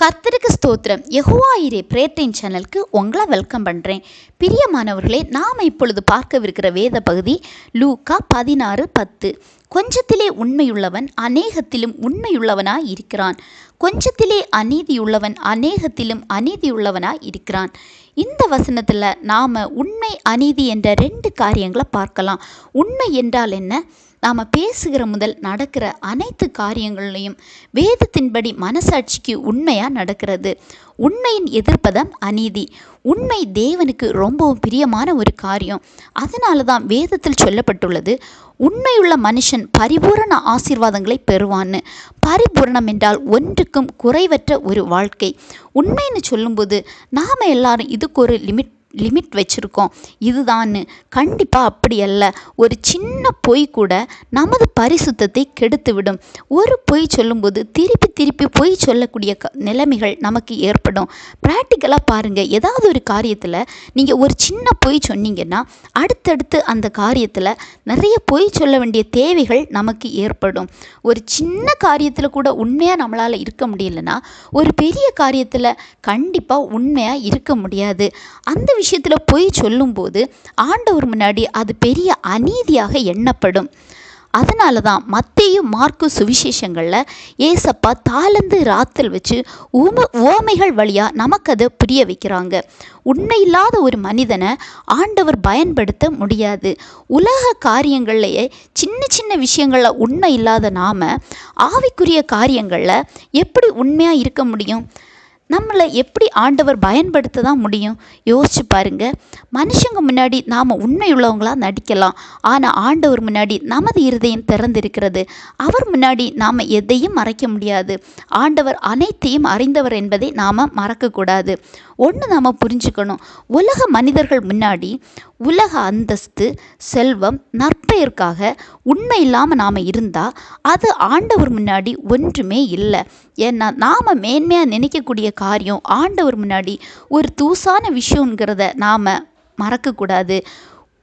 கர்த்தருக்கு ஸ்தோத்திரம். யெகோவாயிரே பிரேட்டின் சேனலுக்கு உங்களை வெல்கம் பண்ணுறேன். பிரியமானவர்களே, நாம் இப்பொழுது பார்க்கவிருக்கிற வேத பகுதி லூக்கா 16:10. கொஞ்சத்திலே உண்மையுள்ளவன் அநேகத்திலும் உண்மையுள்ளவனாய் இருக்கிறான், கொஞ்சத்திலே அநீதியுள்ளவன் அநேகத்திலும் அநீதியுள்ளவனாய் இருக்கிறான். இந்த வசனத்தில் நாம் உண்மை அநீதி என்ற 2 காரியங்களை பார்க்கலாம். உண்மை என்றால் என்ன? நாம் பேசுகிற முதல் நடக்கிற அனைத்து காரியங்களையும் வேதத்தின்படி மனசாட்சிக்கு உண்மையாக நடக்கிறது. உண்மையின் எதிர்ப்பதம் அநீதி. உண்மை தேவனுக்கு ரொம்பவும் பிரியமான ஒரு காரியம். அதனால தான் வேதத்தில் சொல்லப்பட்டுள்ளது, உண்மையுள்ள மனுஷன் பரிபூரண ஆசீர்வாதங்களை பெறுவான்னு. பரிபூரணம் என்றால் ஒன்றுக்கும் குறைவற்ற ஒரு வாழ்க்கை. உண்மைன்னு சொல்லும்போது நாம் எல்லாரும் இதுக்கு ஒரு லிமிட் வச்சுருக்கோம். இதுதான்னு கண்டிப்பாக அப்படி அல்ல. ஒரு சின்ன பொய் கூட நமது பரிசுத்தத்தை கெடுத்துவிடும். ஒரு பொய் சொல்லும்போது திருப்பி பொய் சொல்லக்கூடிய நிலைமைகள் நமக்கு ஏற்படும். ப்ராக்டிக்கலாக பாருங்கள், ஏதாவது ஒரு காரியத்தில் நீங்கள் ஒரு சின்ன பொய் சொன்னீங்கன்னா அடுத்தடுத்து அந்த காரியத்தில் நிறைய பொய் சொல்ல வேண்டிய தேவைகள் நமக்கு ஏற்படும். ஒரு சின்ன காரியத்தில் கூட உண்மையாக நம்மளால் இருக்க முடியலன்னா ஒரு பெரிய காரியத்தில் கண்டிப்பாக உண்மையாக இருக்க முடியாது. அந்த விஷயத்தில் பொய் சொல்லும்போது ஆண்டவர் முன்னாடி அது பெரிய அநீதியாக எண்ணப்படும். அதனால தான் மத்தேயு மார்க்கு சுவிசேஷங்களில் ஏசப்பா தாளந்து ராத்தல் வச்சு உவமைகள் வழியாக நமக்கு அதை புரிய வைக்கிறாங்க. உண்மையில்லாத ஒரு மனிதனை ஆண்டவர் பயன்படுத்த முடியாது. உலக காரியங்கள்லையே சின்ன விஷயங்களில் உண்மை இல்லாத நாம் ஆவிக்குரிய காரியங்களில் எப்படி உண்மையாக இருக்க முடியும்? நம்மளை எப்படி ஆண்டவர் பயன்படுத்த தான் முடியும்? யோசிச்சு பாருங்க. மனுஷங்க முன்னாடி நாம் உண்மையுள்ளவங்களாக நடிக்கலாம், ஆனால் ஆண்டவர் முன்னாடி நமது இருதயம் திறந்திருக்கிறது. அவர் முன்னாடி நாம் எதையும் மறைக்க முடியாது. ஆண்டவர் அனைத்தையும் அறிந்தவர் என்பதை நாம் மறக்கக்கூடாது. ஒன்று நாம் புரிஞ்சுக்கணும், உலக மனிதர்கள் முன்னாடி உலக அந்தஸ்து, செல்வம், நற்பெயருக்காக உண்மை இல்லாமல் நாம் இருந்தால் அது ஆண்டவர் முன்னாடி ஒன்றுமே இல்லை. ஏன்னா நாம் மேன்மையாக நினைக்கக்கூடிய காரியம் ஆண்டவர் முன்னாடி ஒரு தூசான விஷயங்கிறத நாம் மறக்கக்கூடாது.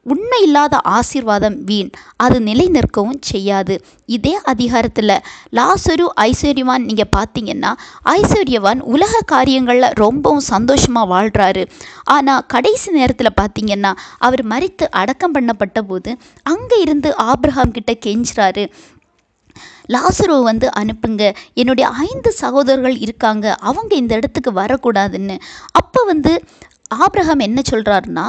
உண்மை இல்லாத ஆசீர்வாதம் வீண், அது நிலை நிற்கவும் செய்யாது. இதே அதிகாரத்தில் லாசரு ஐஸ்வர்யவான் நீங்கள் பார்த்தீங்கன்னா, ஐஸ்வர்யவான் உலக காரியங்களில் ரொம்பவும் சந்தோஷமாக வாழ்கிறாரு. ஆனால் கடைசி நேரத்தில் பார்த்தீங்கன்னா அவர் மரித்து அடக்கம் பண்ணப்பட்ட போது அங்கே இருந்து ஆபிரகாம் கிட்ட கெஞ்சுறாரு, லாசருவை அனுப்புங்க, என்னுடைய 5 சகோதரர்கள் இருக்காங்க, அவங்க இந்த இடத்துக்கு வரக்கூடாதுன்னு. அப்போ ஆபிரகாம் என்ன சொல்கிறாருன்னா,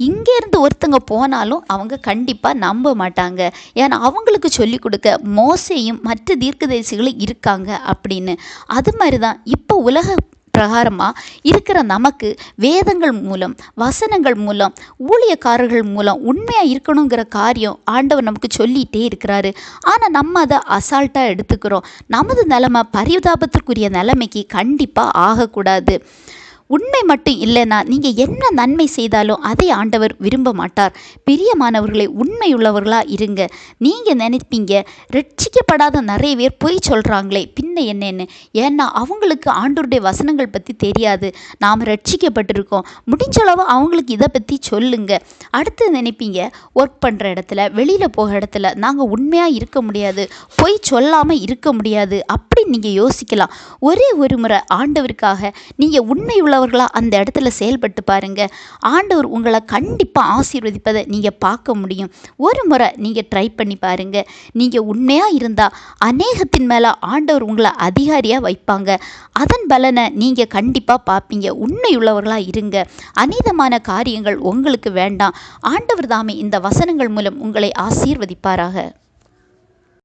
இங்கேருந்து ஒருத்தங்க போனாலும் அவங்க கண்டிப்பாக நம்ப மாட்டாங்க, ஏன்னா அவங்களுக்கு சொல்லி கொடுக்க மோசேயும் மற்ற தீர்க்கதரிசிகளும் இருக்காங்க அப்படின்னு. அது மாதிரி தான் இப்போ உலக பிரகாரமாக இருக்கிற நமக்கு வேதங்கள் மூலம், வசனங்கள் மூலம், ஊழியக்காரர்கள் மூலம் உண்மையாக இருக்கணுங்கிற காரியம் ஆண்டவர் நமக்கு சொல்லிகிட்டே இருக்கிறாரு. ஆனால் நம்ம அதை அசால்ட்டாக எடுத்துக்கிறோம். நமது நிலைமை பரிதாபத்திற்குரிய நிலைமைக்கு கண்டிப்பாக ஆகக்கூடாது. உண்மை மட்டும் இல்லைன்னா நீங்கள் என்ன நன்மை செய்தாலும் அதை ஆண்டவர் விரும்ப மாட்டார். பிரியமானவர்களை, உண்மையுள்ளவர்களாக இருங்க. நீங்கள் நினைப்பீங்க, ரட்சிக்கப்படாத நிறைய பேர் பொய் சொல்கிறாங்களே பின்ன என்னன்னு. ஏன்னா அவங்களுக்கு ஆண்டவருடைய வசனங்கள் பற்றி தெரியாது. நாம் ரட்சிக்கப்பட்டிருக்கோம், முடிஞ்சளவு அவங்களுக்கு இதை பற்றி சொல்லுங்க. அடுத்து நினைப்பீங்க, ஒர்க் பண்ணுற இடத்துல, வெளியில் போகிற இடத்துல நாங்கள் உண்மையாக இருக்க முடியாது, பொய் சொல்லாமல் இருக்க முடியாது அப்படின்னு நீங்கள் யோசிக்கலாம். ஒரே ஒரு முறை ஆண்டவருக்காக நீங்கள் உண்மையுள்ள அந்த இடத்துல செயல்பட்டு பாருங்க. ஆண்டவர் உங்களை கண்டிப்பாக ஆசீர்வதிப்பதை நீங்கள் பார்க்க முடியும். ஒரு முறை நீங்கள் ட்ரை பண்ணி பாருங்க. நீங்கள் உண்மையாக இருந்தால் அநேகத்தின் மேலே ஆண்டவர் உங்களை அதிகாரியாக வைப்பாங்க. அதன் பலனை நீங்கள் கண்டிப்பாக பார்ப்பீங்க. உண்மையுள்ளவர்களாக இருங்க. அநீதமான காரியங்கள் உங்களுக்கு வேண்டாம். ஆண்டவர் தாமே இந்த வசனங்கள் மூலம் உங்களை ஆசீர்வதிப்பாராக.